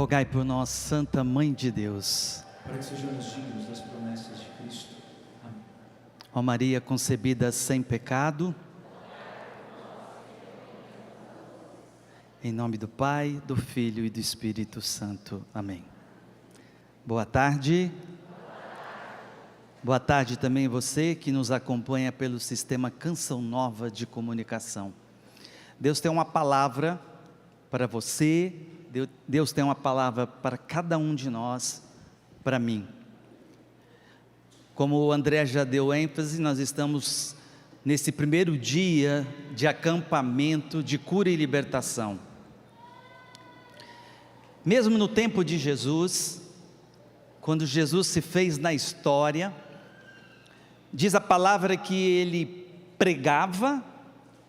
Rogai por nós, Santa Mãe de Deus, para que sejamos dignos das promessas de Cristo. Amém. ó Maria concebida sem pecado, em nome do Pai, do Filho e do Espírito Santo. Amém. Boa tarde. Boa tarde também você que nos acompanha pelo sistema Canção Nova de Comunicação. Deus tem uma palavra para você, Deus tem uma palavra para cada um de nós, para mim. Como o André já deu ênfase, nós estamos nesse primeiro dia de acampamento de cura e libertação. Mesmo no tempo de Jesus, quando Jesus se fez na história, diz a palavra que ele pregava,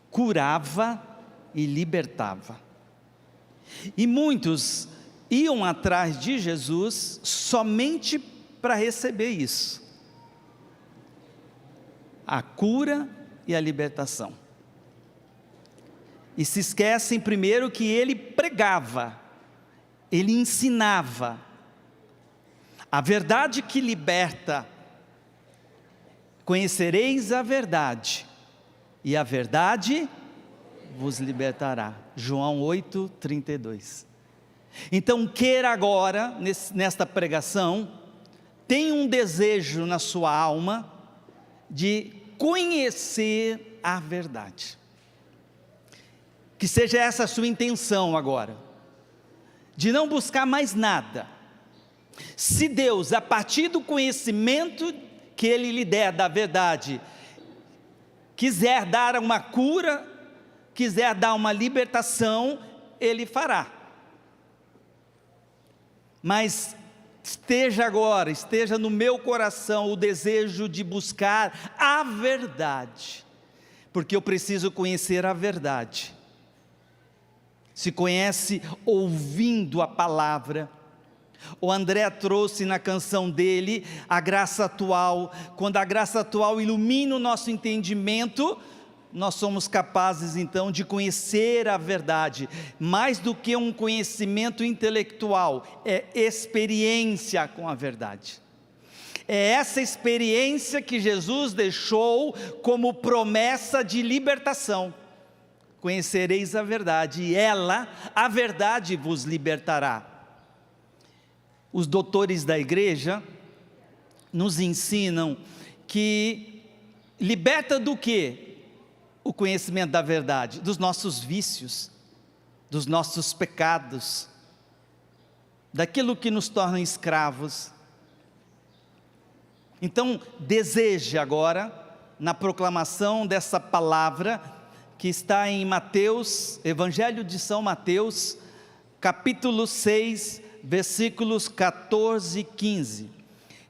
curava e libertava. E muitos iam atrás de Jesus somente para receber isso, a cura e a libertação. E se esquecem primeiro que ele pregava, ele ensinava. A verdade que liberta, conhecereis a verdade, e a verdade vos libertará. João 8:32. Então queira agora, nesta pregação, tenha um desejo na sua alma, de conhecer a verdade. Que seja essa a sua intenção agora, de não buscar mais nada. Se Deus, a partir do conhecimento que Ele lhe der da verdade, quiser dar uma cura, quiser dar uma libertação, Ele fará. Mas esteja no meu coração o desejo de buscar a verdade, porque eu preciso conhecer a verdade. Se conhece ouvindo a palavra. O André trouxe na canção dele a graça atual. Quando a graça atual ilumina o nosso entendimento, nós somos capazes então de conhecer a verdade. Mais do que um conhecimento intelectual, é experiência com a verdade. É essa experiência que Jesus deixou como promessa de libertação. Conhecereis a verdade, e ela, a verdade, vos libertará. Os doutores da igreja nos ensinam que liberta do quê? O conhecimento da verdade, dos nossos vícios, dos nossos pecados, daquilo que nos torna escravos. Então, deseje agora, na proclamação dessa palavra, que está em Mateus, Evangelho de São Mateus, capítulo 6, versículos 14 e 15.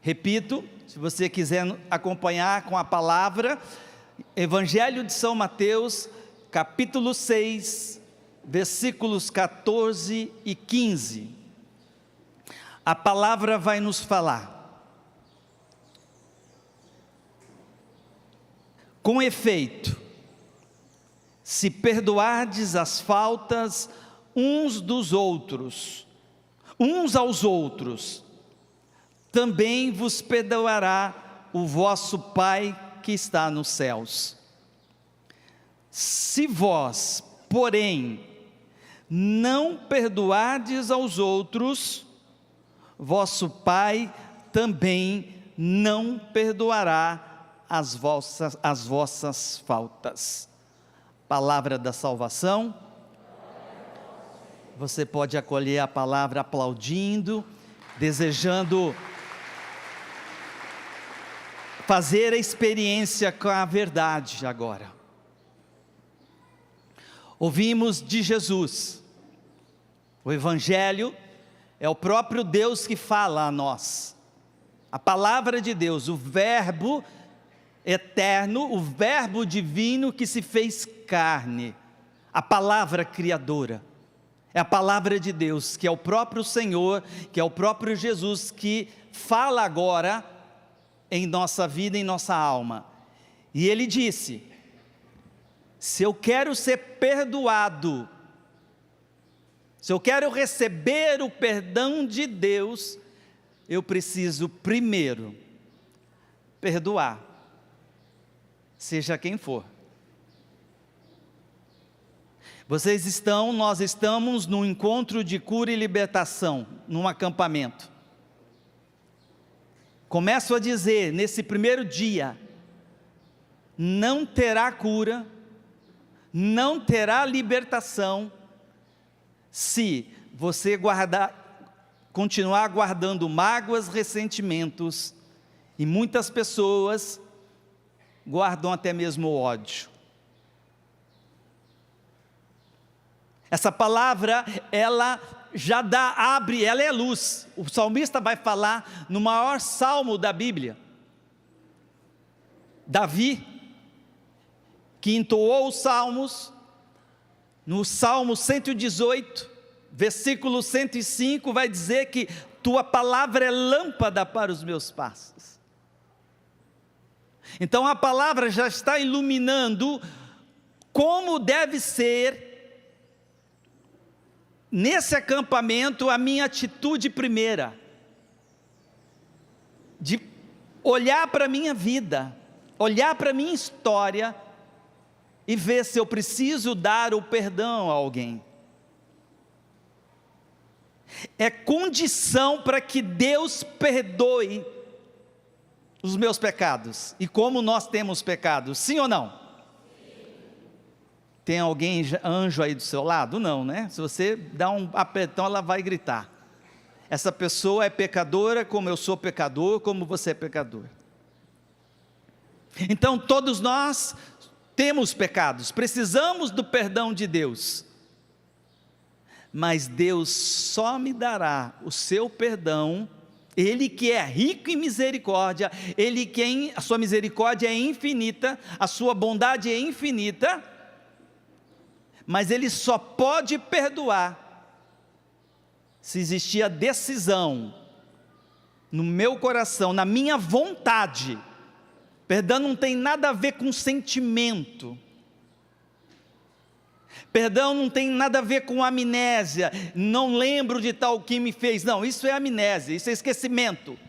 Repito, se você quiser acompanhar com a palavra, Evangelho de São Mateus, capítulo 6, versículos 14 e 15. A palavra vai nos falar: com efeito, se perdoardes as faltas uns aos outros, também vos perdoará o vosso Pai que está nos céus. Se vós, porém, não perdoardes aos outros, vosso Pai também não perdoará as vossas faltas. Palavra da salvação. Você pode acolher a palavra aplaudindo, desejando fazer a experiência com a verdade agora. Ouvimos de Jesus. O Evangelho é o próprio Deus que fala a nós. A palavra de Deus, o Verbo eterno, o Verbo divino que se fez carne. A palavra criadora. É a palavra de Deus, que é o próprio Senhor, que é o próprio Jesus, que fala agora em nossa vida, em nossa alma. E Ele disse: se eu quero ser perdoado, Se eu quero receber o perdão de Deus, eu preciso primeiro perdoar, seja quem for. Nós estamos num encontro de cura e libertação, num acampamento. Começo a dizer, nesse primeiro dia, não terá cura, não terá libertação, se você continuar guardando mágoas, ressentimentos, e muitas pessoas guardam até mesmo ódio. Essa palavra, ela já abre, ela é luz. O salmista vai falar no maior salmo da Bíblia. Davi, que entoou os salmos, no Salmo 118, versículo 105, vai dizer que tua palavra é lâmpada para os meus passos. Então a palavra já está iluminando como deve ser, nesse acampamento, a minha atitude primeira, de olhar para a minha vida, olhar para a minha história, e ver se eu preciso dar o perdão a alguém. É condição para que Deus perdoe os meus pecados. E como nós temos pecados, sim ou não? Tem alguém anjo aí do seu lado? Não, né? Se você dá um apertão, ela vai gritar. Essa pessoa é pecadora, como eu sou pecador, como você é pecador. Então todos nós temos pecados, precisamos do perdão de Deus. Mas Deus só me dará o seu perdão, Ele que é rico em misericórdia, a sua misericórdia é infinita, a sua bondade é infinita, mas Ele só pode perdoar se existir a decisão no meu coração, na minha vontade. Perdão não tem nada a ver com sentimento. Perdão não tem nada a ver com amnésia. Não lembro de tal que me fez. Não, isso é amnésia, isso é esquecimento.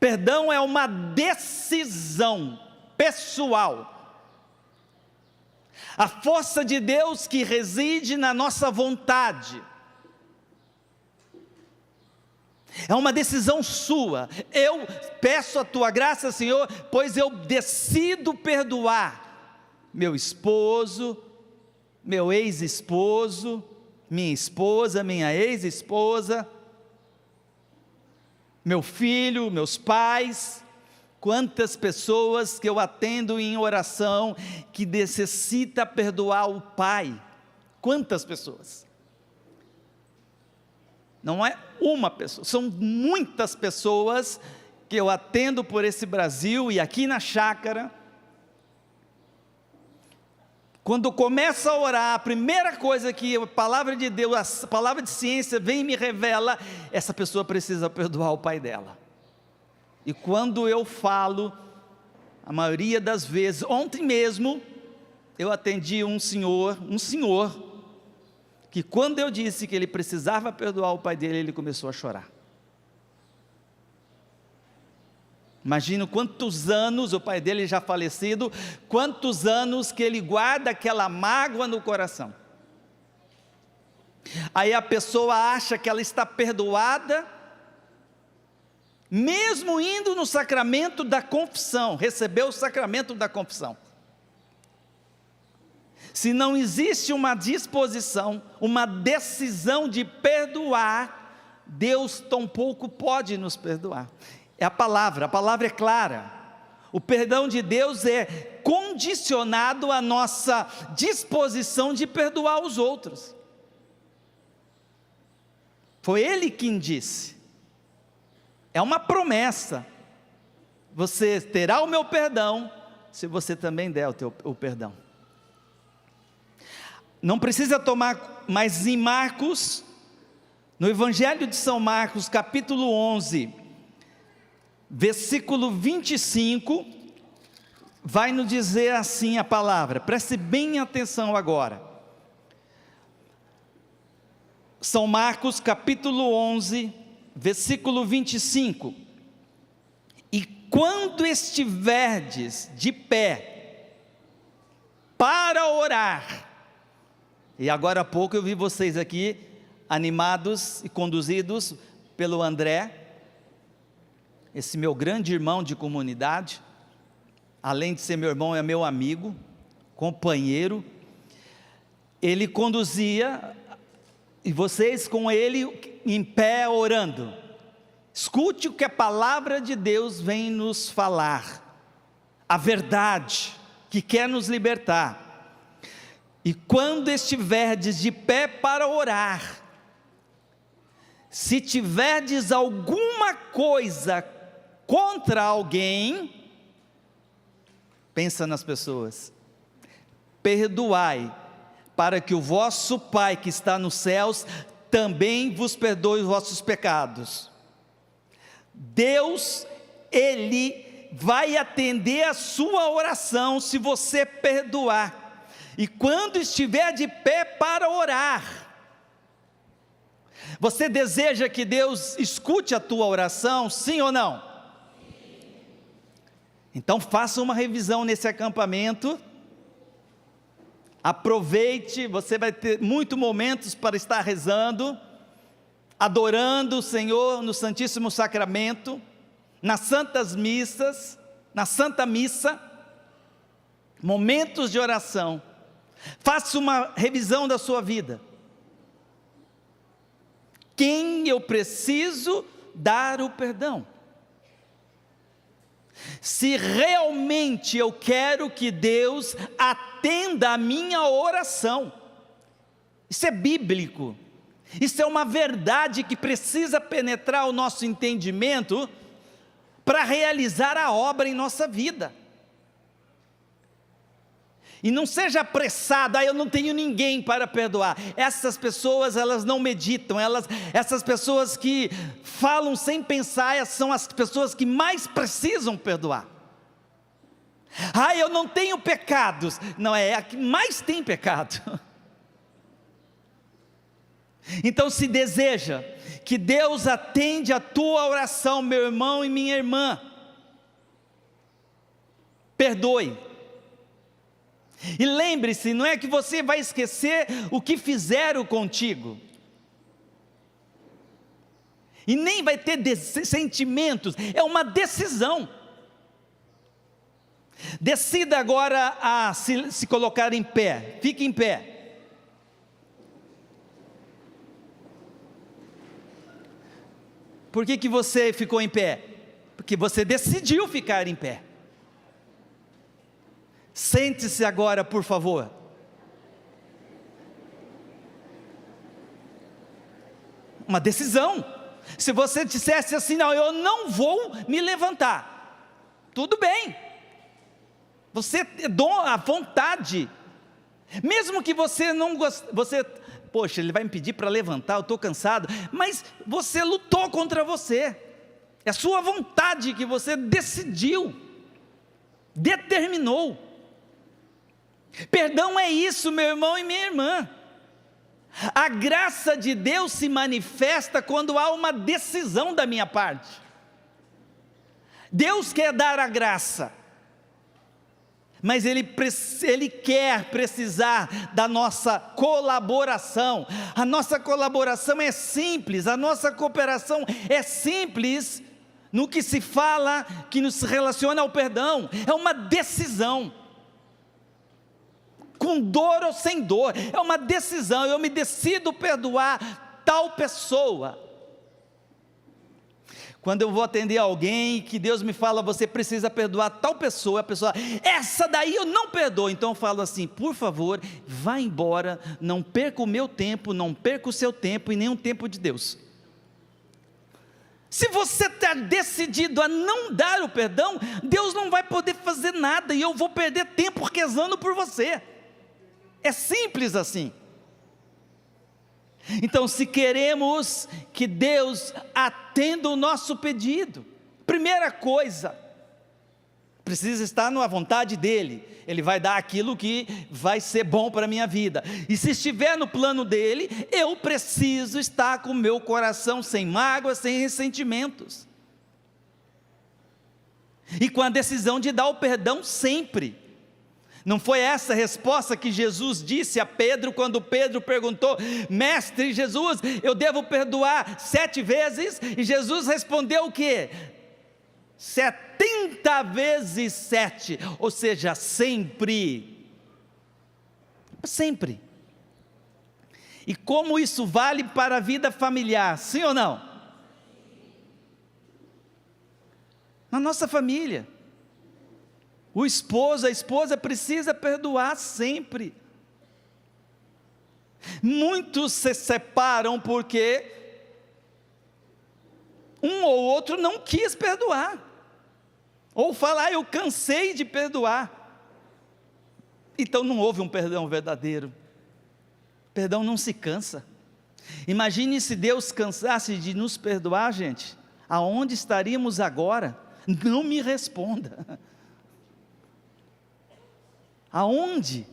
Perdão é uma decisão pessoal. A força de Deus que reside na nossa vontade. É uma decisão sua. Eu peço a tua graça, Senhor, pois eu decido perdoar meu esposo, meu ex-esposo, minha esposa, minha ex-esposa, meu filho, meus pais. Quantas pessoas que eu atendo em oração que necessita perdoar o pai? Quantas pessoas? Não é uma pessoa, são muitas pessoas que eu atendo por esse Brasil e aqui na chácara. Quando começo a orar, a primeira coisa que a palavra de Deus, a palavra de ciência vem e me revela, essa pessoa precisa perdoar o pai dela. E quando eu falo, a maioria das vezes, ontem mesmo, eu atendi um senhor, que quando eu disse que ele precisava perdoar o pai dele, ele começou a chorar. Imagino quantos anos, o pai dele já falecido, quantos anos que ele guarda aquela mágoa no coração. Aí a pessoa acha que ela está perdoada, mesmo indo no sacramento da confissão, recebeu o sacramento da confissão. Se não existe uma disposição, uma decisão de perdoar, Deus tampouco pode nos perdoar. É a palavra é clara. O perdão de Deus é condicionado à nossa disposição de perdoar os outros. Foi Ele quem disse. É uma promessa. Você terá o meu perdão, se você também der o perdão. Não precisa tomar, mas em Marcos, no Evangelho de São Marcos, capítulo 11, versículo 25, vai nos dizer assim a palavra, preste bem atenção agora. São Marcos capítulo 11, versículo 25. E quando estiverdes de pé para orar, e agora há pouco eu vi vocês aqui animados e conduzidos pelo André, esse meu grande irmão de comunidade, além de ser meu irmão, é meu amigo, companheiro. Ele conduzia, e vocês com ele em pé orando. Escute o que a palavra de Deus vem nos falar, a verdade que quer nos libertar. E quando estiverdes de pé para orar, se tiverdes alguma coisa contra alguém, pensa nas pessoas, perdoai, para que o vosso Pai que está nos céus também vos perdoe os vossos pecados. Deus, Ele vai atender a sua oração se você perdoar. E quando estiver de pé para orar, você deseja que Deus escute a tua oração, sim ou não? Então faça uma revisão nesse acampamento, aproveite, você vai ter muitos momentos para estar rezando, adorando o Senhor no Santíssimo Sacramento, nas santas missas, na Santa Missa, momentos de oração. Faça uma revisão da sua vida. Quem eu preciso dar o perdão? Se realmente eu quero que Deus atenda a minha oração, isso é bíblico, isso é uma verdade que precisa penetrar o nosso entendimento para realizar a obra em nossa vida. E não seja apressado, eu não tenho ninguém para perdoar. Essas pessoas, elas não meditam, essas pessoas que falam sem pensar, são as pessoas que mais precisam perdoar. Eu não tenho pecados. Não, é a que mais tem pecado. Então, se deseja que Deus atende a tua oração, meu irmão e minha irmã, perdoe. E lembre-se, não é que você vai esquecer o que fizeram contigo, e nem vai ter sentimentos, é uma decisão. Decida agora a se colocar em pé, fique em pé. Por que você ficou em pé? Porque você decidiu ficar em pé. Sente-se agora, por favor. Uma decisão. Se você dissesse assim, não, eu não vou me levantar, tudo bem. Você dá a vontade. Mesmo que você não goste, poxa, ele vai me pedir para levantar, eu estou cansado. Mas você lutou contra você. É a sua vontade que você decidiu, determinou. Perdão é isso, meu irmão e minha irmã. A graça de Deus se manifesta quando há uma decisão da minha parte. Deus quer dar a graça, mas Ele quer precisar da nossa colaboração. A nossa colaboração é simples, a nossa cooperação é simples no que se fala, que nos relaciona ao perdão. É uma decisão. Com dor ou sem dor, é uma decisão. Eu me decido perdoar tal pessoa. Quando eu vou atender alguém, que Deus me fala, você precisa perdoar tal pessoa, a pessoa, essa daí eu não perdoo. Então eu falo assim, por favor, vá embora, não perca o meu tempo, não perca o seu tempo e nem o tempo de Deus. Se você está decidido a não dar o perdão, Deus não vai poder fazer nada, e eu vou perder tempo rezando por você. É simples assim. Então, se queremos que Deus atenda o nosso pedido, primeira coisa, precisa estar na vontade dEle. Ele vai dar aquilo que vai ser bom para a minha vida. E se estiver no plano dEle, eu preciso estar com o meu coração sem mágoas, sem ressentimentos. E com a decisão de dar o perdão sempre. Não foi essa a resposta que Jesus disse a Pedro, quando Pedro perguntou: Mestre Jesus, eu devo perdoar 7 vezes? E Jesus respondeu o quê? 70 vezes 7, ou seja, sempre. Sempre. E como isso vale para a vida familiar, sim ou não? Na nossa família, o esposo, a esposa precisa perdoar sempre. Muitos se separam porque um ou outro não quis perdoar, ou falar: eu cansei de perdoar. Então não houve um perdão verdadeiro. Perdão não se cansa. Imagine se Deus cansasse de nos perdoar, gente, aonde estaríamos agora? Não me responda. Aonde?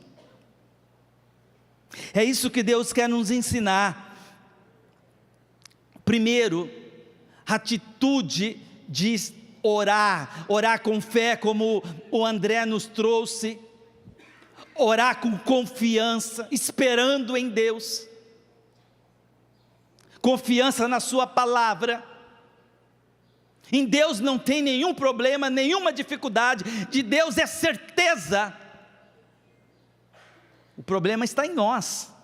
É isso que Deus quer nos ensinar. Primeiro, atitude de orar com fé, como o André nos trouxe, orar com confiança, esperando em Deus, confiança na sua palavra. Em Deus não tem nenhum problema, nenhuma dificuldade, de Deus é certeza. O problema está em nós.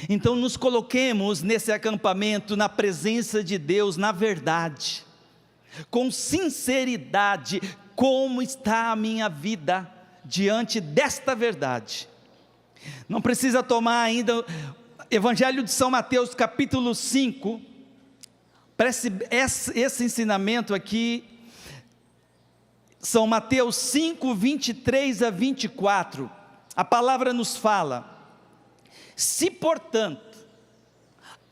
Então nos coloquemos nesse acampamento, na presença de Deus, na verdade, com sinceridade. Como está a minha vida diante desta verdade? Não precisa tomar ainda Evangelho de São Mateus, capítulo 5, preste esse ensinamento aqui, São Mateus 5, 23 a 24, a palavra nos fala: se portanto,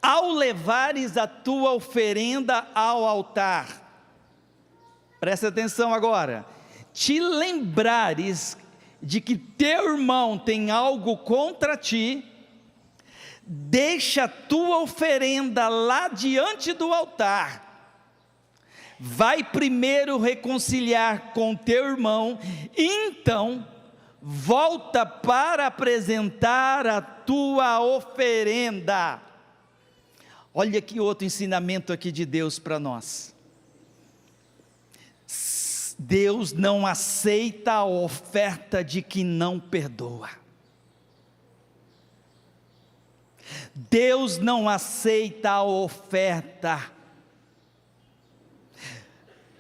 ao levares a tua oferenda ao altar, presta atenção agora, te lembrares de que teu irmão tem algo contra ti, deixa a tua oferenda lá diante do altar, vai primeiro reconciliar com teu irmão, então volta para apresentar a tua oferenda. Olha que outro ensinamento aqui de Deus para nós. Deus não aceita a oferta de quem não perdoa. Deus não aceita a oferta.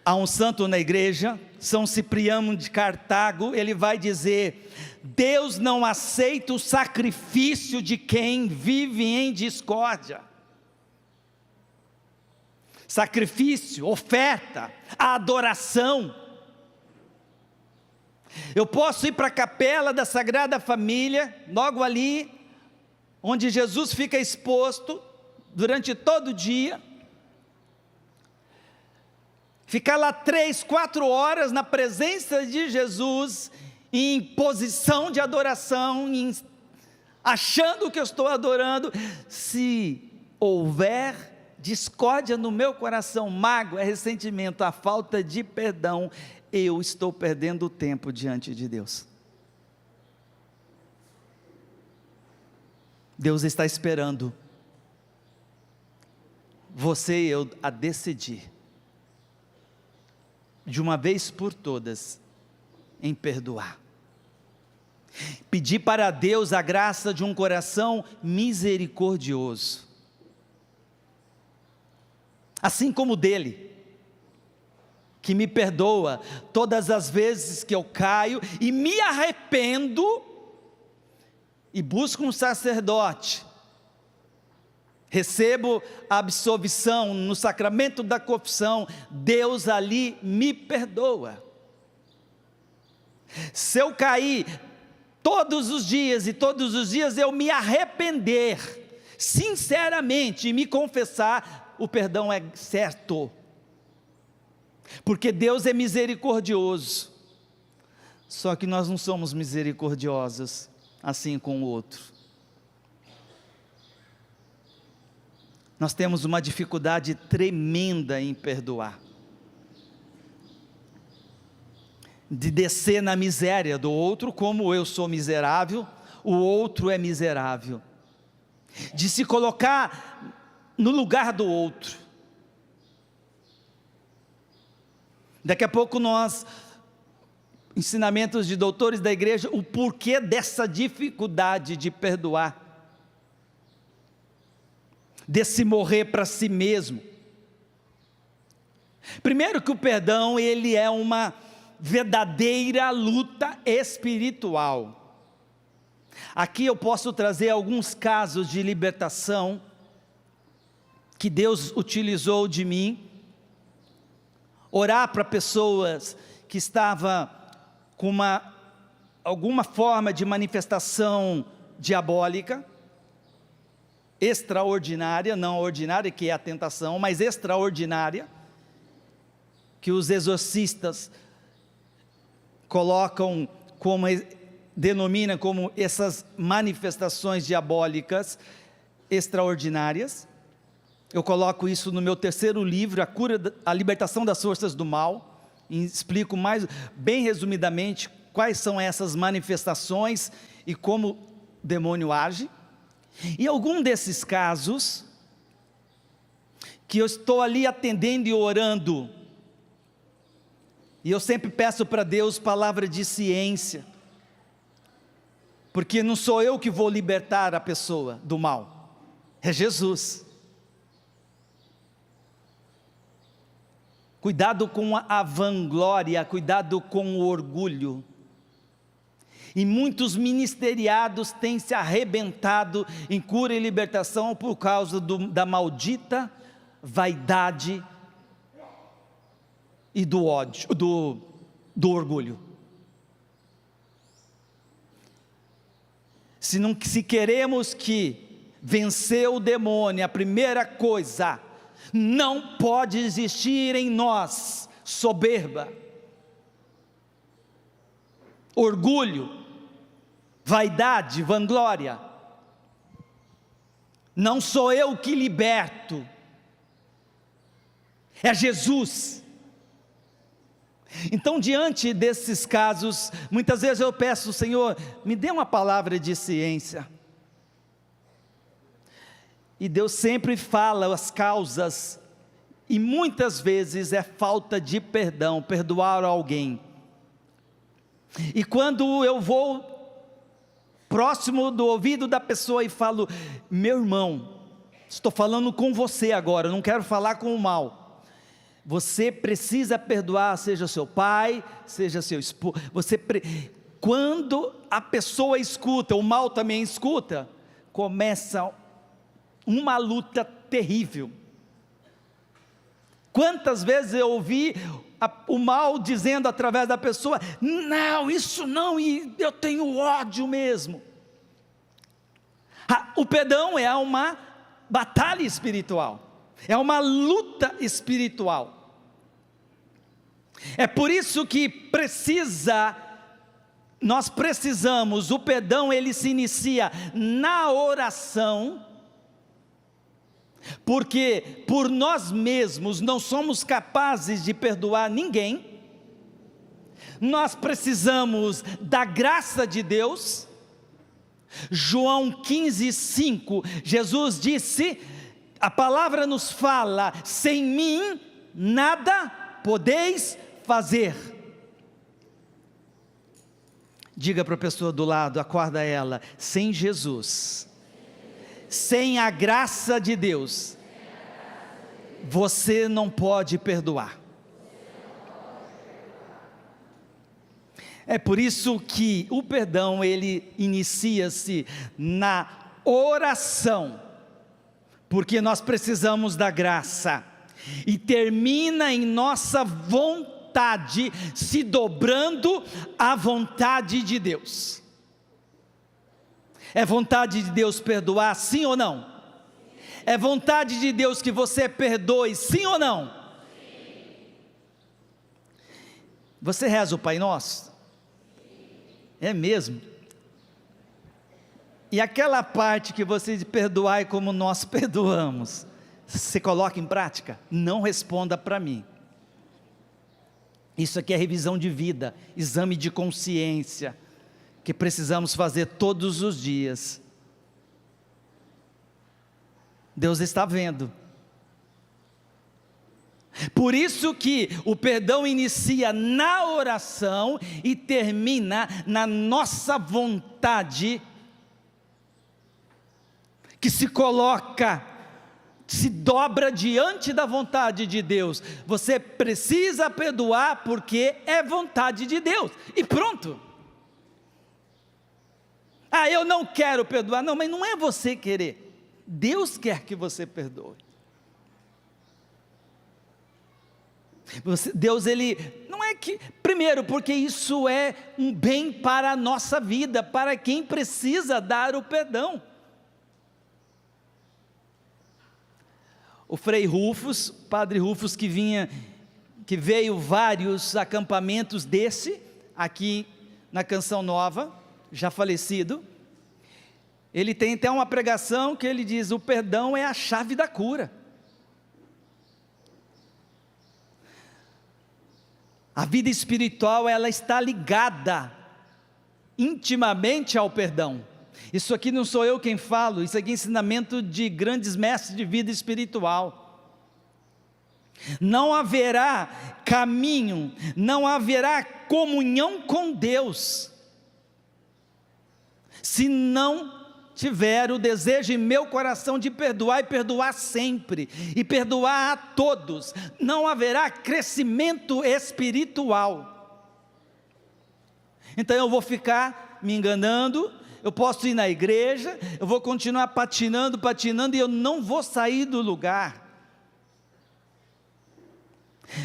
Há um santo na igreja, São Cipriano de Cartago, ele vai dizer: Deus não aceita o sacrifício de quem vive em discórdia. Sacrifício, oferta, a adoração. Eu posso ir para a capela da Sagrada Família, logo ali, onde Jesus fica exposto durante todo o dia, ficar lá 3, 4 horas na presença de Jesus, em posição de adoração, achando que eu estou adorando. Se houver discórdia no meu coração, mágoa, ressentimento, a falta de perdão, eu estou perdendo o tempo diante de Deus. Deus está esperando você e eu a decidir, de uma vez por todas, em perdoar. Pedir para Deus a graça de um coração misericordioso, assim como o dele, que me perdoa todas as vezes que eu caio e me arrependo e busco um sacerdote, recebo a absolvição no sacramento da confissão, Deus ali me perdoa. Se eu cair todos os dias e todos os dias eu me arrepender sinceramente e me confessar, o perdão é certo. porque Deus é misericordioso, só que nós não somos misericordiosos assim com o outro. Nós temos uma dificuldade tremenda em perdoar, de descer na miséria do outro, como eu sou miserável, o outro é miserável, de se colocar no lugar do outro. Daqui a pouco nós, ensinamentos de doutores da igreja, o porquê dessa dificuldade de perdoar, desse morrer para si mesmo. Primeiro que o perdão, ele é uma verdadeira luta espiritual. Aqui eu posso trazer alguns casos de libertação, que Deus utilizou de mim, orar para pessoas que estavam com alguma forma de manifestação diabólica, extraordinária, não ordinária, que é a tentação, mas extraordinária, que os exorcistas colocam como, denominam como essas manifestações diabólicas extraordinárias. Eu coloco isso no meu terceiro livro, a libertação das forças do mal, e explico bem resumidamente, quais são essas manifestações e como o demônio age. E algum desses casos, que eu estou ali atendendo e orando, e eu sempre peço para Deus palavra de ciência, porque não sou eu que vou libertar a pessoa do mal, é Jesus. Cuidado com a vanglória, cuidado com o orgulho. E muitos ministeriados têm se arrebentado em cura e libertação por causa da maldita vaidade e do ódio, do orgulho. Se queremos vencer o demônio, a primeira coisa, não pode existir em nós soberba, orgulho, vaidade, vanglória. Não sou eu que liberto, é Jesus. Então, diante desses casos, muitas vezes eu peço: Senhor, me dê uma palavra de ciência. E Deus sempre fala as causas, e muitas vezes é falta de perdão, perdoar alguém. E quando eu vou próximo do ouvido da pessoa e falo: meu irmão, estou falando com você agora, não quero falar com o mal, você precisa perdoar, seja seu pai, seja seu esposo, quando a pessoa escuta, o mal também escuta, começa uma luta terrível. Quantas vezes eu ouvi o mal dizendo através da pessoa: não, isso não, e eu tenho ódio mesmo. O perdão é uma batalha espiritual, é uma luta espiritual. É por isso que nós precisamos, o perdão ele se inicia na oração, porque por nós mesmos não somos capazes de perdoar ninguém. Nós precisamos da graça de Deus. João 15:5, Jesus disse, a palavra nos fala: sem mim nada podeis fazer. Diga para a pessoa do lado, acorda ela: sem Jesus, sem a graça de Deus, você não pode perdoar. É por isso que o perdão ele inicia-se na oração, porque nós precisamos da graça, e termina em nossa vontade se dobrando à vontade de Deus. É vontade de Deus perdoar, sim ou não? É vontade de Deus que você perdoe, sim ou não? Você reza o Pai Nosso? É mesmo? E aquela parte que você diz, perdoai como nós perdoamos, você coloca em prática? Não responda para mim. Isso aqui é revisão de vida, exame de consciência, que precisamos fazer todos os dias. Deus está vendo. Por isso que o perdão inicia na oração e termina na nossa vontade, que se coloca, se dobra diante da vontade de Deus. Você precisa perdoar porque é vontade de Deus, e pronto. Eu não quero perdoar. Não, mas não é você querer, Deus quer que você perdoe. Deus, Ele, não é que, primeiro, porque isso é um bem para a nossa vida, para quem precisa dar o perdão. O Frei Rufus, Padre Rufus, que veio vários acampamentos desse, aqui na Canção Nova, já falecido, ele tem até uma pregação que ele diz, o perdão é a chave da cura. A vida espiritual, ela está ligada intimamente ao perdão. Isso aqui não sou eu quem falo, isso aqui é ensinamento de grandes mestres de vida espiritual. Não haverá caminho, não haverá comunhão com Deus, se não tiver o desejo em meu coração de perdoar, e perdoar sempre, e perdoar a todos. Não haverá crescimento espiritual. Então eu vou ficar me enganando, eu posso ir na igreja, eu vou continuar patinando, e eu não vou sair do lugar.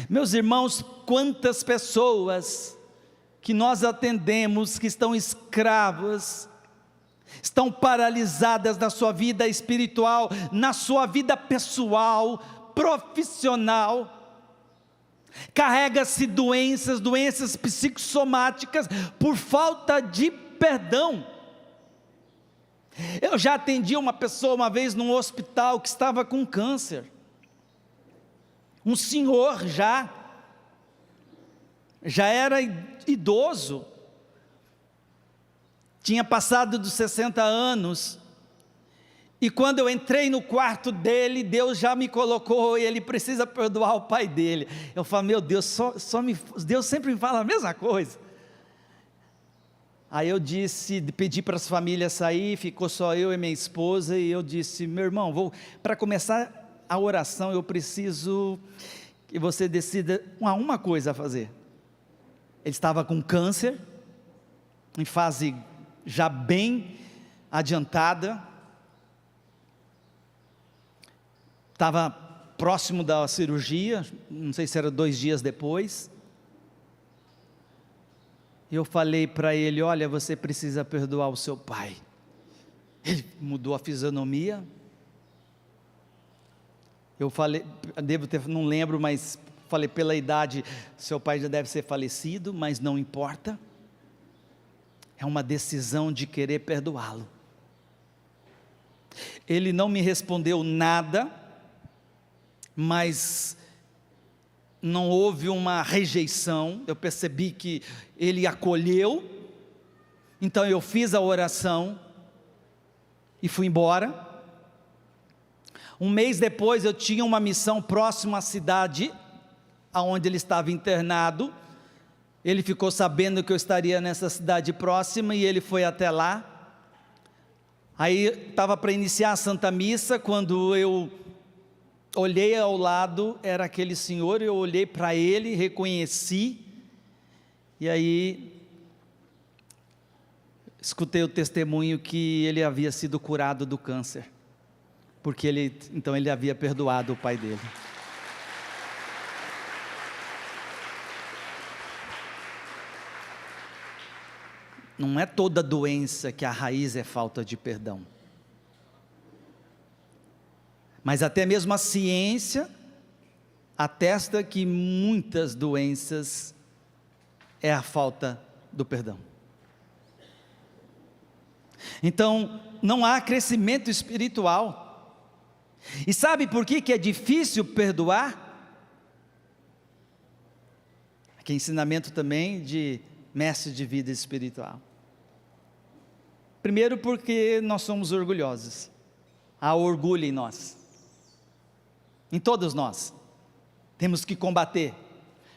Meus irmãos, quantas pessoas que nós atendemos, que estão escravas, estão paralisadas na sua vida espiritual, na sua vida pessoal, profissional, carrega-se doenças psicossomáticas, por falta de perdão. Eu já atendi uma pessoa uma vez num hospital que estava com câncer, um senhor já era idoso, tinha passado dos 60 anos, e quando eu entrei no quarto dele, Deus já me colocou, e ele precisa perdoar o pai dele. Eu falo, meu Deus, Deus sempre me fala a mesma coisa. Aí eu pedi para as famílias sair, ficou só eu e minha esposa, e eu disse, meu irmão, para começar a oração, eu preciso que você decida uma coisa a fazer. Ele estava com câncer, em fase já bem adiantada, estava próximo da cirurgia, não sei se era 2 dias depois. Eu falei para ele, olha, você precisa perdoar o seu pai. Ele mudou a fisionomia. Eu falei, não lembro, mas falei, pela idade, seu pai já deve ser falecido, mas não importa. É uma decisão de querer perdoá-lo. Ele não me respondeu nada, mas não houve uma rejeição. Eu percebi que ele acolheu. Então eu fiz a oração e fui embora. Um mês depois eu tinha uma missão próxima à cidade aonde ele estava internado. Ele ficou sabendo que eu estaria nessa cidade próxima e ele foi até lá. Aí estava para iniciar a Santa Missa, quando eu olhei ao lado, era aquele senhor, eu olhei para ele, reconheci, e aí escutei o testemunho que ele havia sido curado do câncer, porque então ele havia perdoado o pai dele. Não é toda doença que a raiz é falta de perdão. Mas até mesmo a ciência atesta que muitas doenças é a falta do perdão. Então, não há crescimento espiritual. E sabe por que é difícil perdoar? Aqui é ensinamento também de mestre de vida espiritual. Primeiro, porque nós somos orgulhosos. Há orgulho em nós. Em todos nós. Temos que combater.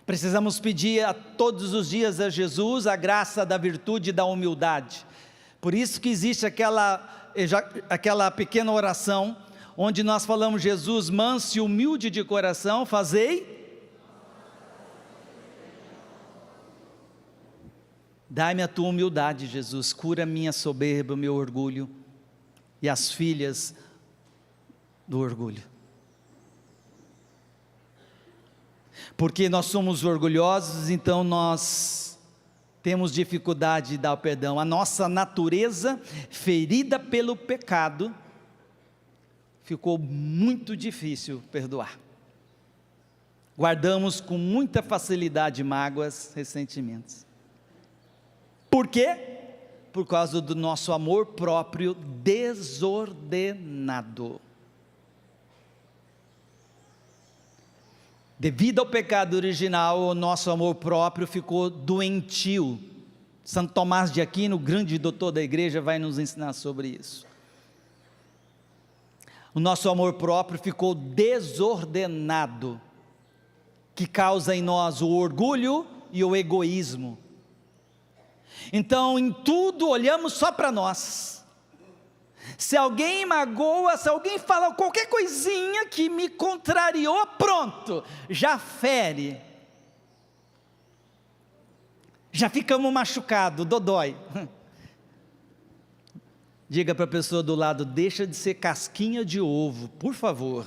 Precisamos pedir todos os dias a Jesus a graça da virtude e da humildade. Por isso que existe aquela pequena oração, onde nós falamos: Jesus, manso e humilde de coração, fazei. Dai-me a tua humildade, Jesus, cura minha soberba, o meu orgulho, e as filhas do orgulho. Porque nós somos orgulhosos, então nós temos dificuldade de dar o perdão. A nossa natureza, ferida pelo pecado, ficou muito difícil perdoar. Guardamos com muita facilidade mágoas, ressentimentos. Por quê? Por causa do nosso amor próprio desordenado. Devido ao pecado original, o nosso amor próprio ficou doentio. Santo Tomás de Aquino, o grande doutor da igreja, vai nos ensinar sobre isso. O nosso amor próprio ficou desordenado, que causa em nós o orgulho e o egoísmo. Então, em tudo olhamos só para nós. Se alguém magoa, se alguém fala qualquer coisinha que me contrariou, pronto, já fere. Já ficamos machucados, dodói. Diga para a pessoa do lado: deixa de ser casquinha de ovo, por favor.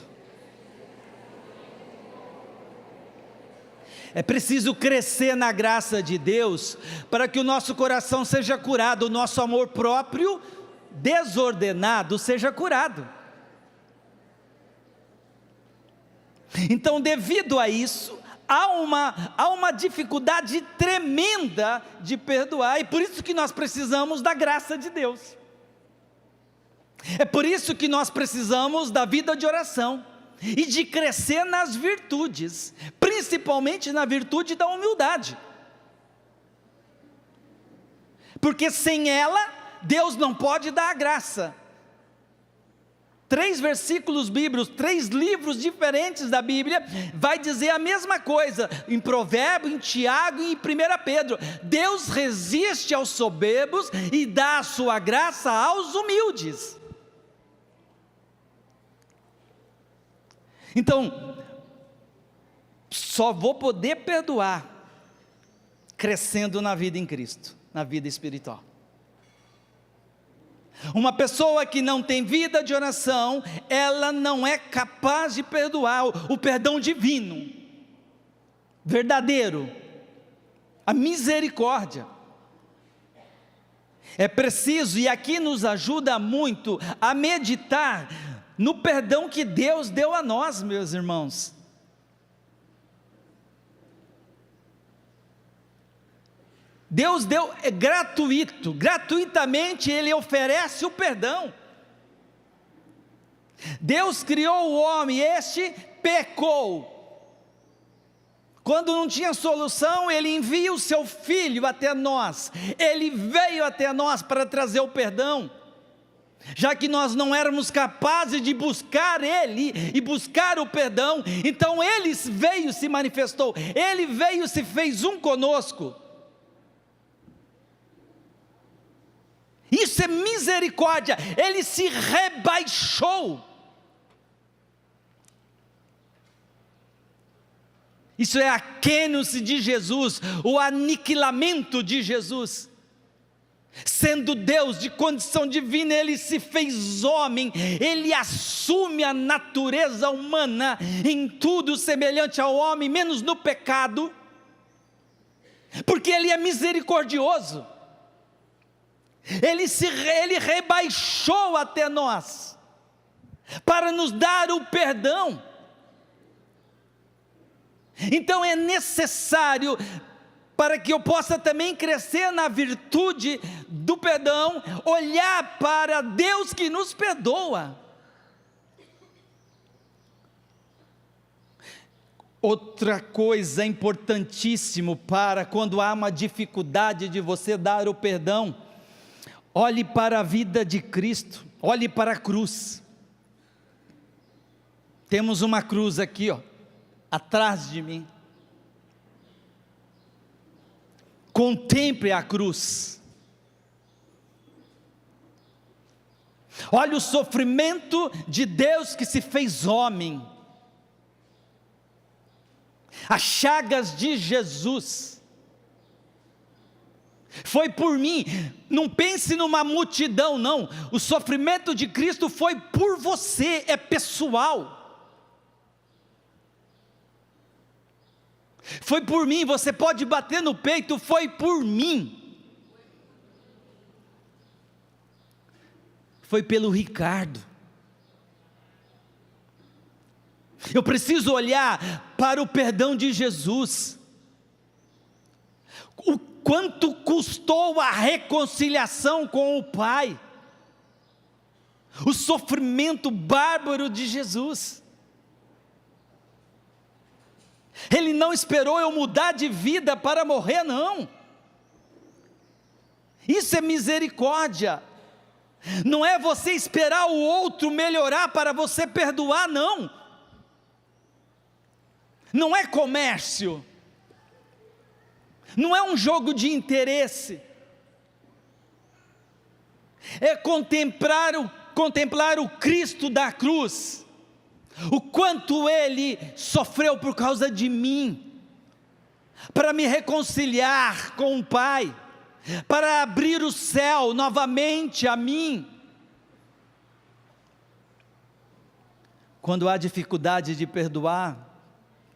É preciso crescer na graça de Deus, para que o nosso coração seja curado, o nosso amor próprio desordenado seja curado. Então, devido a isso, há uma dificuldade tremenda de perdoar, e por isso que nós precisamos da graça de Deus. É por isso que nós precisamos da vida de oração, e de crescer nas virtudes, principalmente na virtude da humildade, porque sem ela, Deus não pode dar a graça. 3 versículos bíblicos, 3 livros diferentes da Bíblia, vai dizer a mesma coisa, em Provérbio, em Tiago e em 1 Pedro, Deus resiste aos soberbos e dá a sua graça aos humildes. Então, só vou poder perdoar, crescendo na vida em Cristo, na vida espiritual. Uma pessoa que não tem vida de oração, ela não é capaz de perdoar o perdão divino, verdadeiro, a misericórdia. É preciso, e aqui nos ajuda muito, a meditar no perdão que Deus deu a nós, meus irmãos. Deus deu gratuitamente Ele oferece o perdão. Deus criou o homem, este pecou. Quando não tinha solução, Ele envia o seu Filho até nós. Ele veio até nós para trazer o perdão. Já que nós não éramos capazes de buscar Ele e buscar o perdão, então Ele veio, se manifestou. Ele veio, se fez um conosco. Isso é misericórdia, Ele se rebaixou. Isso é a kênose de Jesus, o aniquilamento de Jesus. Sendo Deus de condição divina, Ele se fez homem, Ele assume a natureza humana, em tudo semelhante ao homem, menos no pecado, porque Ele é misericordioso. Ele rebaixou até nós, para nos dar o perdão. Então é necessário para que eu possa também crescer na virtude do perdão, olhar para Deus que nos perdoa. Outra coisa importantíssima para quando há uma dificuldade de você dar o perdão, olhe para a vida de Cristo, olhe para a cruz. Temos uma cruz aqui, atrás de mim. Contemple a cruz. Olha o sofrimento de Deus que se fez homem. As chagas de Jesus. Foi por mim. Não pense numa multidão, não. O sofrimento de Cristo foi por você, é pessoal. Foi por mim, você pode bater no peito, foi por mim. Foi pelo Ricardo. Eu preciso olhar para o perdão de Jesus. O quanto custou a reconciliação com o Pai. O sofrimento bárbaro de Jesus. Ele não esperou eu mudar de vida para morrer, não. Isso é misericórdia. Não é você esperar o outro melhorar para você perdoar, não. Não é comércio. Não é um jogo de interesse. É contemplar o Cristo da cruz. O quanto Ele sofreu por causa de mim, para me reconciliar com o Pai, para abrir o céu novamente a mim. Quando há dificuldade de perdoar,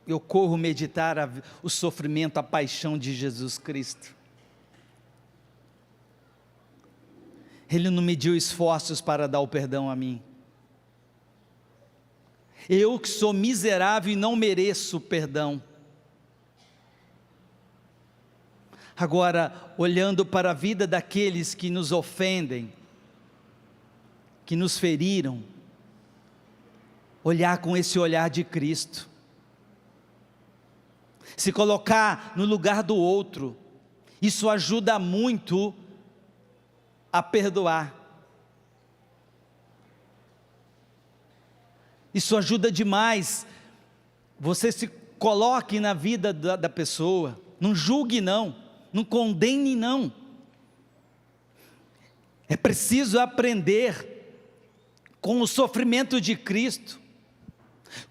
eu corro meditar o sofrimento, a paixão de Jesus Cristo. Ele não mediu esforços para dar o perdão a mim. Eu que sou miserável e não mereço perdão. Agora, olhando para a vida daqueles que nos ofendem, que nos feriram, olhar com esse olhar de Cristo, se colocar no lugar do outro, isso ajuda muito a perdoar. Isso ajuda demais. Você se coloque na vida da pessoa. Não julgue não. Não condene não. É preciso aprender com o sofrimento de Cristo.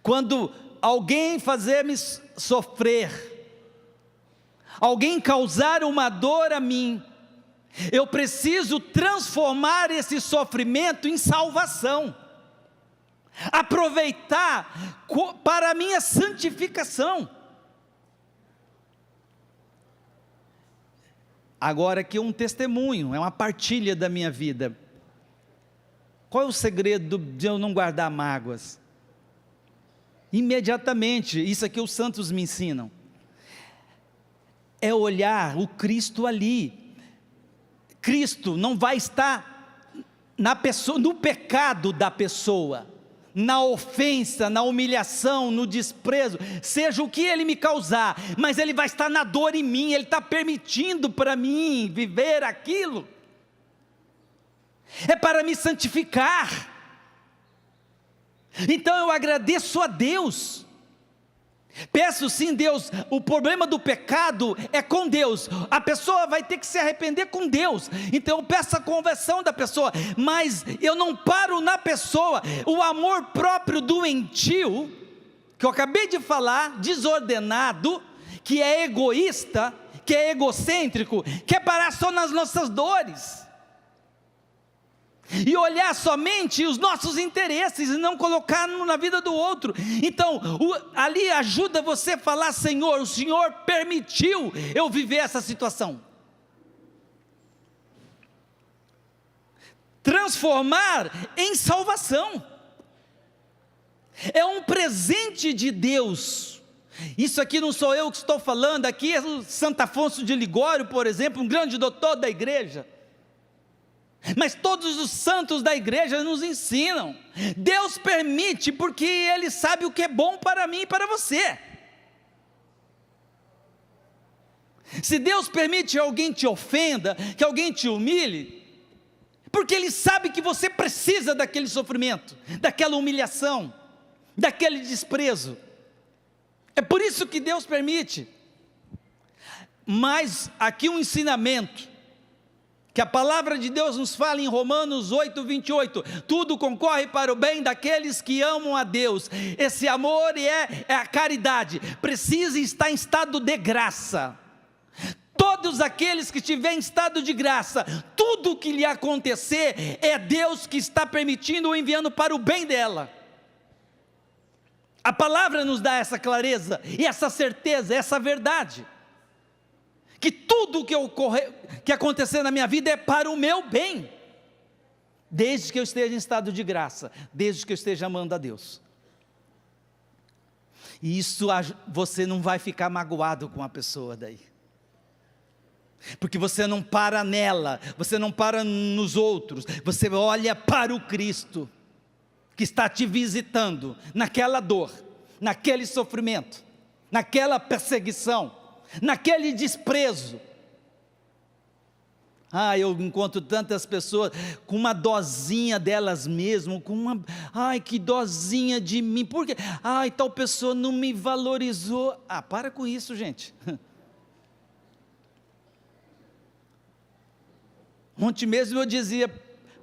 Quando alguém fazer-me sofrer, alguém causar uma dor a mim, eu preciso transformar esse sofrimento em salvação. Aproveitar para a minha santificação. Agora aqui um testemunho, é uma partilha da minha vida. Qual é o segredo de eu não guardar mágoas? Imediatamente, isso aqui os santos me ensinam. É olhar o Cristo ali. Cristo não vai estar na pessoa, no pecado da pessoa, na ofensa, na humilhação, no desprezo, seja o que ele me causar, mas ele vai estar na dor em mim, ele está permitindo para mim viver aquilo, é para me santificar. Então eu agradeço a Deus, peço sim, Deus, o problema do pecado é com Deus, a pessoa vai ter que se arrepender com Deus, então eu peço a conversão da pessoa, mas eu não paro na pessoa. O amor próprio doentio, que eu acabei de falar, desordenado, que é egoísta, que é egocêntrico, quer parar só nas nossas dores, e olhar somente os nossos interesses, e não colocar na vida do outro. Então, ali ajuda você a falar: Senhor, o Senhor permitiu eu viver essa situação. Transformar em salvação. É um presente de Deus, Isso aqui não sou eu que estou falando, aqui é o Santo Afonso de Ligório, por exemplo, um grande doutor da igreja. Mas todos os santos da igreja nos ensinam. Deus permite porque Ele sabe o que é bom para mim e para você. Se Deus permite que alguém te ofenda, que alguém te humilhe, porque Ele sabe que você precisa daquele sofrimento, daquela humilhação, daquele desprezo. É por isso que Deus permite. Mas aqui um ensinamento, que a palavra de Deus nos fala em Romanos 8, 28, tudo concorre para o bem daqueles que amam a Deus. Esse amor é a caridade, precisa estar em estado de graça. Todos aqueles que estiverem em estado de graça, tudo o que lhe acontecer, é Deus que está permitindo ou enviando para o bem dela. A palavra nos dá essa clareza, e essa certeza, essa verdade, que tudo que acontecer na minha vida é para o meu bem, desde que eu esteja em estado de graça, desde que eu esteja amando a Deus. E isso você não vai ficar magoado com a pessoa daí, porque você não para nela, você não para nos outros, você olha para o Cristo, que está te visitando, naquela dor, naquele sofrimento, naquela perseguição, naquele desprezo. Eu encontro tantas pessoas com uma dosinha delas mesmas, que dosinha de mim, porque, tal pessoa não me valorizou. Para com isso, gente. Ontem mesmo eu dizia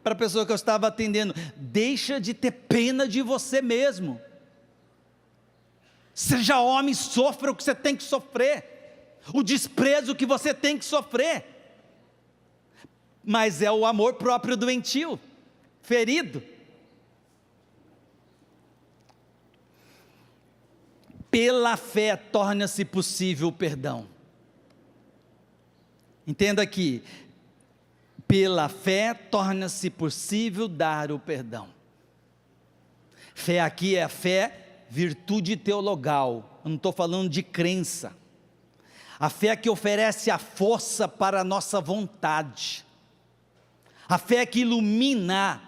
para a pessoa que eu estava atendendo, deixa de ter pena de você mesmo, seja homem, sofra o que você tem que sofrer, o desprezo que você tem que sofrer, mas é o amor próprio doentio, ferido. Pela fé torna-se possível o perdão. Entenda aqui, pela fé torna-se possível dar o perdão. Fé aqui é a fé, virtude teologal, eu não estou falando de crença. A fé que oferece a força para a nossa vontade. A fé que ilumina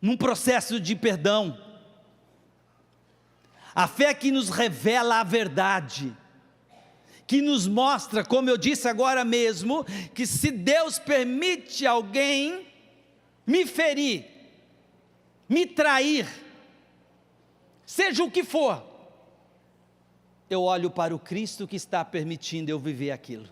num processo de perdão. A fé que nos revela a verdade, que nos mostra, como eu disse agora mesmo, que se Deus permite alguém me ferir, me trair, seja o que for, eu olho para o Cristo que está permitindo eu viver aquilo,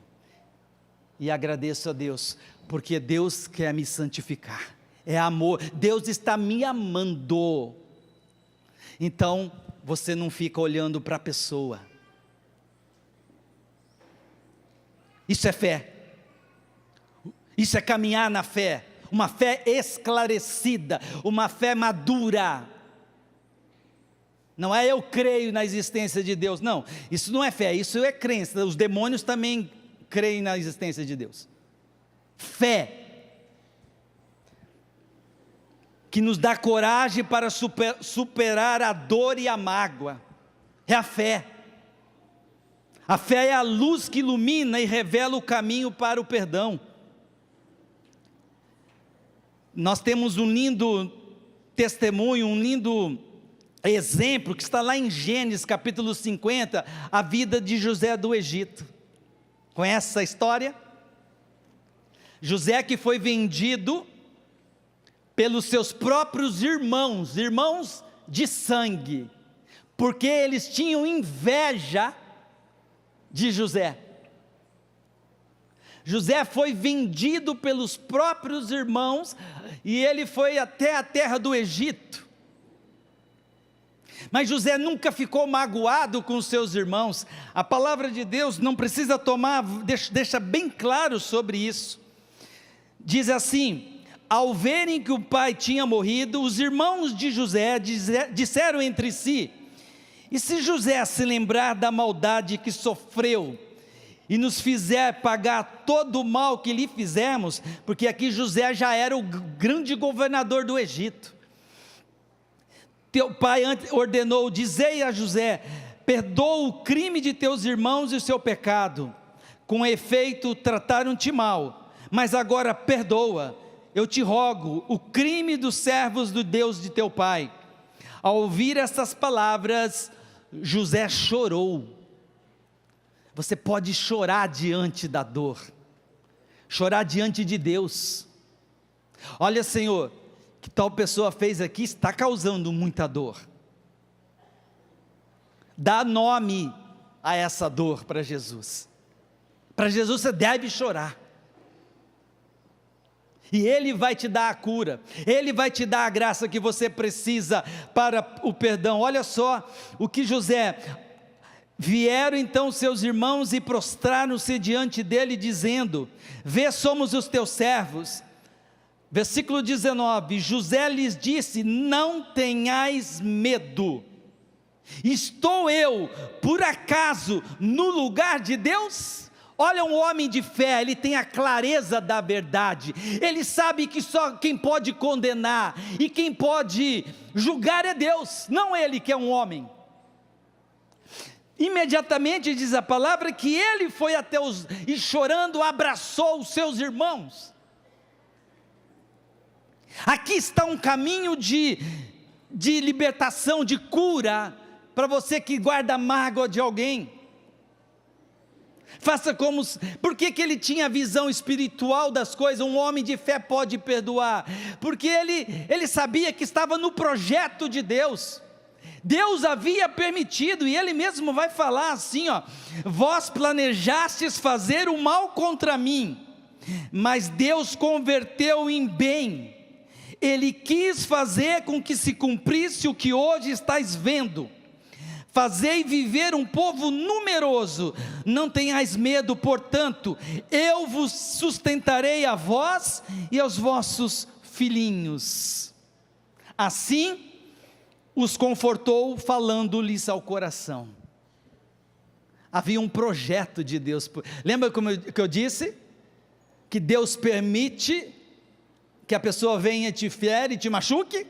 e agradeço a Deus, porque Deus quer me santificar, é amor, Deus está me amando. Então, você não fica olhando para a pessoa. Isso é fé, isso é caminhar na fé, uma fé esclarecida, uma fé madura. Não é eu creio na existência de Deus, não, isso não é fé, isso é crença. Os demônios também creem na existência de Deus. Fé que nos dá coragem para superar a dor e a mágoa, é a fé. A fé é a luz que ilumina e revela o caminho para o perdão. Nós temos um lindo testemunho, um lindo exemplo, que está lá em Gênesis capítulo 50, a vida de José do Egito. Conhece essa história? José que foi vendido pelos seus próprios irmãos de sangue, porque eles tinham inveja de José. José foi vendido pelos próprios irmãos, e ele foi até a terra do Egito, mas José nunca ficou magoado com os seus irmãos. A palavra de Deus não precisa deixa bem claro sobre isso. Diz assim: ao verem que o pai tinha morrido, os irmãos de José disseram entre si: e se José se lembrar da maldade que sofreu, e nos fizer pagar todo o mal que lhe fizemos, porque aqui José já era o grande governador do Egito. Teu pai ordenou: dizei a José, perdoa o crime de teus irmãos e o seu pecado, com efeito trataram-te mal, mas agora perdoa, eu te rogo, o crime dos servos do Deus de teu pai. Ao ouvir essas palavras, José chorou. Você pode chorar diante da dor, chorar diante de Deus. Olha, Senhor, que tal pessoa fez aqui, está causando muita dor. Dá nome a essa dor para Jesus. Para Jesus você deve chorar. E Ele vai te dar a cura, Ele vai te dar a graça que você precisa para o perdão. Olha só o que José: vieram então seus irmãos e prostraram-se diante dele, dizendo: vê, somos os teus servos. Versículo 19, José lhes disse: não tenhais medo, estou eu, por acaso, no lugar de Deus? Olha, um homem de fé, ele tem a clareza da verdade, ele sabe que só quem pode condenar e quem pode julgar é Deus, não ele que é um homem. Imediatamente diz a palavra que ele foi até e chorando abraçou os seus irmãos. Aqui está um caminho de libertação, de cura, para você que guarda mágoa de alguém. Faça como, por que ele tinha a visão espiritual das coisas? Um homem de fé pode perdoar, porque ele sabia que estava no projeto de Deus. Deus havia permitido, e ele mesmo vai falar assim, ó: vós planejastes fazer o mal contra mim, mas Deus converteu em bem. Ele quis fazer com que se cumprisse o que hoje estáis vendo. Fazei viver um povo numeroso, não tenhais medo, portanto, eu vos sustentarei a vós e aos vossos filhinhos. Assim, os confortou, falando-lhes ao coração. Havia um projeto de Deus. Lembra que eu disse? Que Deus permite que a pessoa venha e te fere, e te machuque,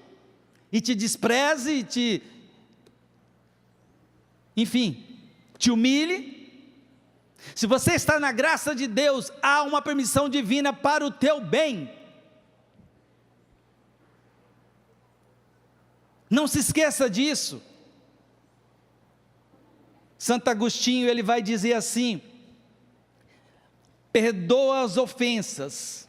e te despreze, e te humilhe. Se você está na graça de Deus, há uma permissão divina para o teu bem. Não se esqueça disso. Santo Agostinho, ele vai dizer assim: perdoa as ofensas,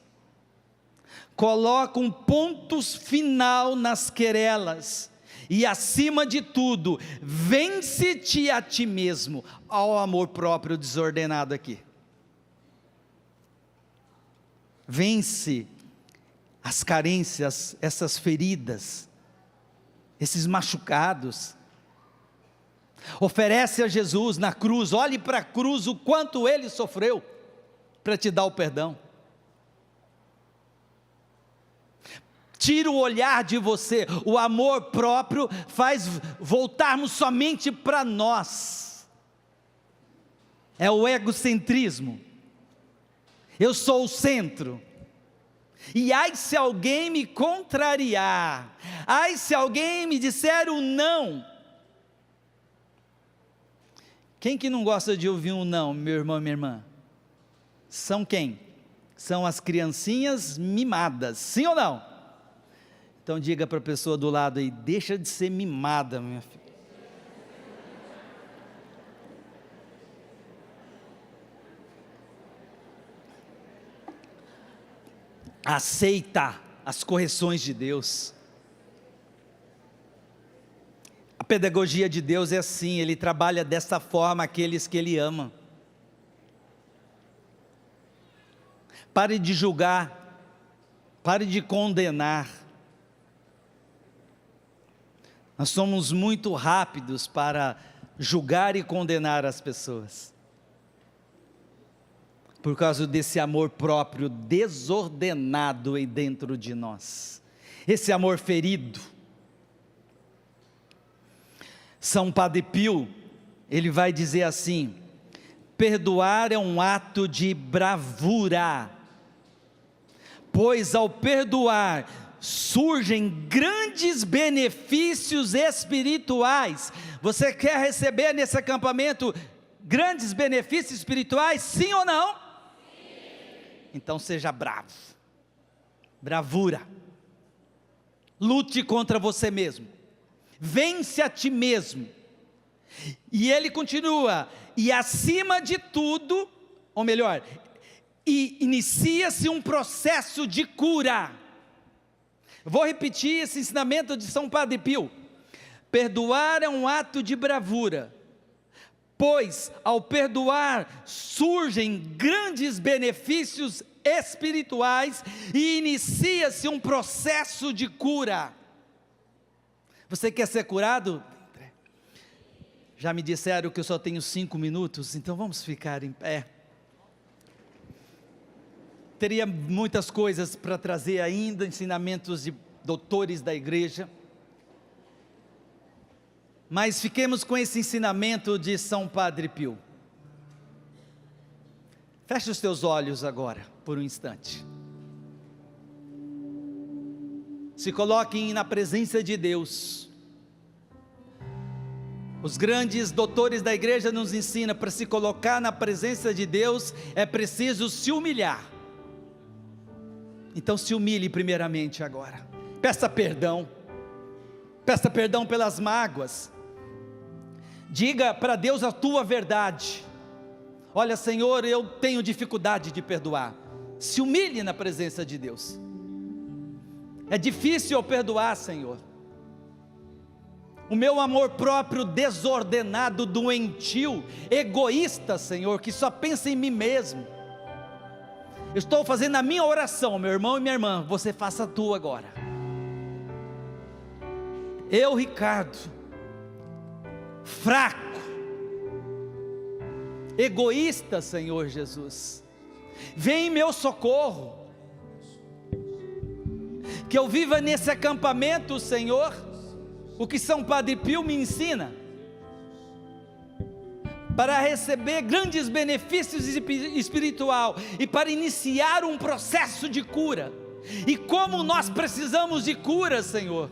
coloca um ponto final nas querelas, e acima de tudo, vence-te a ti mesmo. Ao amor próprio desordenado aqui. Vence as carências, essas feridas, esses machucados. Oferece a Jesus na cruz, olhe para a cruz o quanto Ele sofreu para te dar o perdão. Tira o olhar de você, o amor próprio faz voltarmos somente para nós, é o egocentrismo, eu sou o centro, e ai se alguém me contrariar, ai se alguém me disser um não. Quem que não gosta de ouvir um não, meu irmão e minha irmã? São quem? São as criancinhas mimadas, sim ou não? Então diga para a pessoa do lado aí: deixa de ser mimada, minha filha. Aceita as correções de Deus. A pedagogia de Deus é assim, Ele trabalha dessa forma aqueles que Ele ama. Pare de julgar, pare de condenar. Nós somos muito rápidos para julgar e condenar as pessoas, por causa desse amor próprio desordenado aí dentro de nós, esse amor ferido. São Padre Pio, ele vai dizer assim: perdoar é um ato de bravura, pois ao perdoar surgem grandes benefícios espirituais. Você quer receber nesse acampamento grandes benefícios espirituais, sim ou não? Sim. Então seja bravo, bravura, lute contra você mesmo, vence a ti mesmo. E ele continua, e acima de tudo, ou melhor, e inicia-se um processo de cura. Vou repetir esse ensinamento de São Padre Pio. Perdoar é um ato de bravura, pois ao perdoar surgem grandes benefícios espirituais e inicia-se um processo de cura. Você quer ser curado? Já me disseram que eu só tenho 5 minutos, então vamos ficar em pé. Teria muitas coisas para trazer ainda, ensinamentos de doutores da igreja, mas fiquemos com esse ensinamento de São Padre Pio. Feche os teus olhos agora, por um instante. Se coloquem na presença de Deus. Os grandes doutores da igreja nos ensinam, para se colocar na presença de Deus, é preciso se humilhar. Então se humilhe primeiramente agora, peça perdão pelas mágoas, diga para Deus a tua verdade. Olha, Senhor, eu tenho dificuldade de perdoar. Se humilhe na presença de Deus. É difícil eu perdoar, Senhor. O meu amor próprio desordenado, doentio, egoísta, Senhor, que só pensa em mim mesmo. Eu estou fazendo a minha oração, meu irmão e minha irmã, você faça a tua agora. Eu, Ricardo, fraco, egoísta, Senhor Jesus, vem em meu socorro, que eu viva nesse acampamento, Senhor, o que São Padre Pio me ensina, para receber grandes benefícios espiritual e para iniciar um processo de cura. E como nós precisamos de cura, Senhor,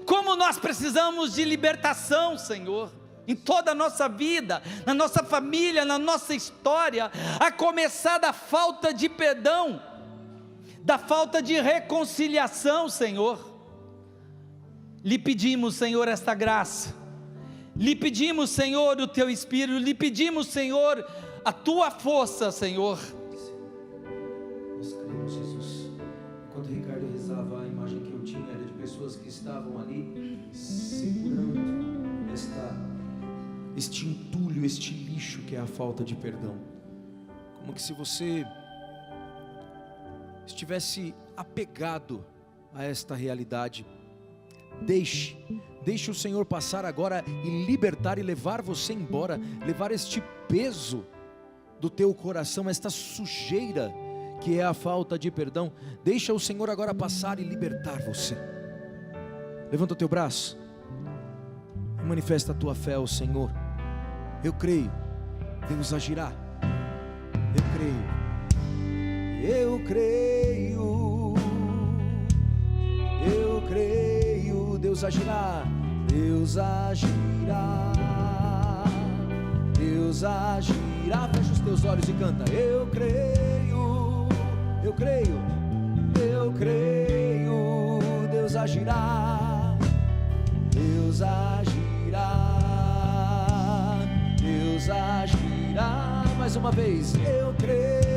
como nós precisamos de libertação, Senhor, em toda a nossa vida, na nossa família, na nossa história, a começar da falta de perdão, da falta de reconciliação, Senhor. Lhe pedimos, Senhor, esta graça. Lhe pedimos, Senhor, o Teu Espírito, lhe pedimos, Senhor, a Tua força, Senhor. Nós cremos, Jesus. Enquanto o Ricardo rezava, a imagem que eu tinha era de pessoas que estavam ali segurando este entulho, este lixo que é a falta de perdão. Como que se você estivesse apegado a esta realidade. Deixe o Senhor passar agora e libertar e levar você embora, levar este peso do teu coração, esta sujeira que é a falta de perdão. Deixa o Senhor agora passar e libertar você. Levanta o teu braço e manifesta a tua fé ao Senhor. Eu creio, Deus agirá. Eu creio, Deus agirá, Deus agirá, Deus agirá. Fecha os teus olhos e canta. Eu creio, Deus agirá, Deus agirá, Deus agirá. Mais uma vez, eu creio.